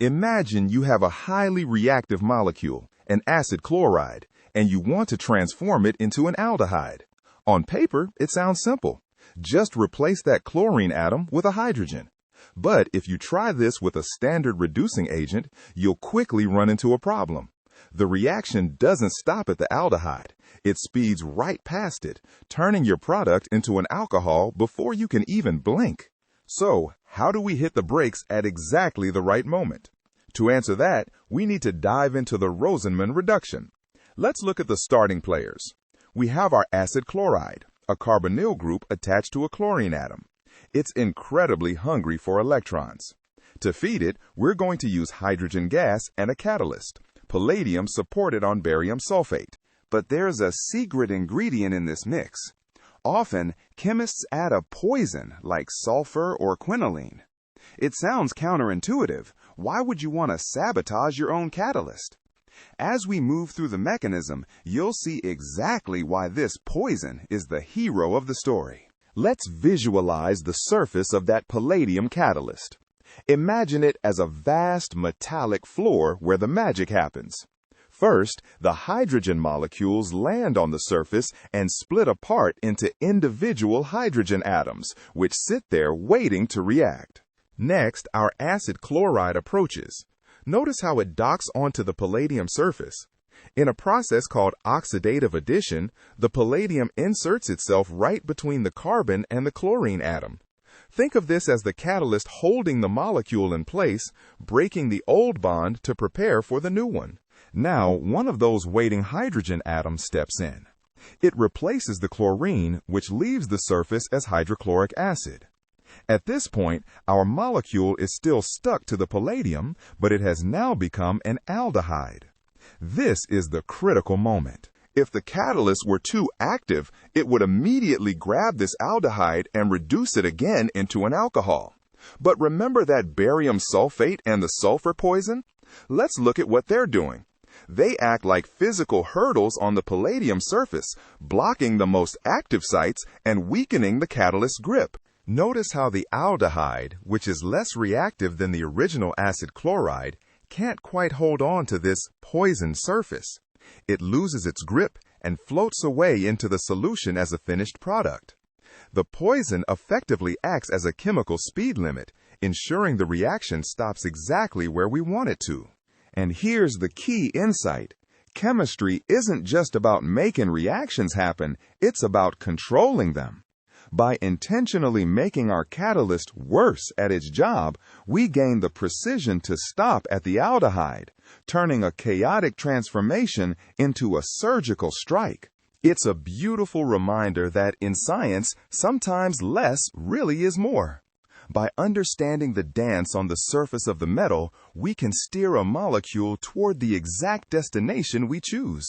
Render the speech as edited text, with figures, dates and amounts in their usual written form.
Imagine you have a highly reactive molecule, an acid chloride, and you want to transform it into an aldehyde. On paper, it sounds simple. Just replace that chlorine atom with a hydrogen. But if you try this with a standard reducing agent, you'll quickly run into a problem. The reaction doesn't stop at the aldehyde. It speeds right past it, turning your product into an alcohol before you can even blink. So, how do we hit the brakes at exactly the right moment? To answer that, we need to dive into the Rosenmund reduction. Let's look at the starting players. We have our acid chloride, a carbonyl group attached to a chlorine atom. It's incredibly hungry for electrons. To feed it, we're going to use hydrogen gas and a catalyst, palladium supported on barium sulfate. But there's a secret ingredient in this mix. Often, chemists add a poison like sulfur or quinoline. It sounds counterintuitive. Why would you want to sabotage your own catalyst? As we move through the mechanism, you'll see exactly why this poison is the hero of the story. Let's visualize the surface of that palladium catalyst. Imagine it as a vast metallic floor where the magic happens. First, the hydrogen molecules land on the surface and split apart into individual hydrogen atoms, which sit there waiting to react. Next, our acid chloride approaches. Notice how it docks onto the palladium surface. In a process called oxidative addition, the palladium inserts itself right between the carbon and the chlorine atom. Think of this as the catalyst holding the molecule in place, breaking the old bond to prepare for the new one. Now, one of those waiting hydrogen atoms steps in. It replaces the chlorine, which leaves the surface as hydrochloric acid. At this point, our molecule is still stuck to the palladium, but it has now become an aldehyde. This is the critical moment. If the catalyst were too active, it would immediately grab this aldehyde and reduce it again into an alcohol. But remember that barium sulfate and the sulfur poison? Let's look at what they're doing. They act like physical hurdles on the palladium surface, blocking the most active sites and weakening the catalyst's grip. Notice how the aldehyde, which is less reactive than the original acid chloride, can't quite hold on to this poison surface. It loses its grip and floats away into the solution as a finished product. The poison effectively acts as a chemical speed limit, ensuring the reaction stops exactly where we want it to. And here's the key insight. Chemistry isn't just about making reactions happen, it's about controlling them. By intentionally making our catalyst worse at its job, we gain the precision to stop at the aldehyde, turning a chaotic transformation into a surgical strike. It's a beautiful reminder that in science, sometimes less really is more. By understanding the dance on the surface of the metal, we can steer a molecule toward the exact destination we choose.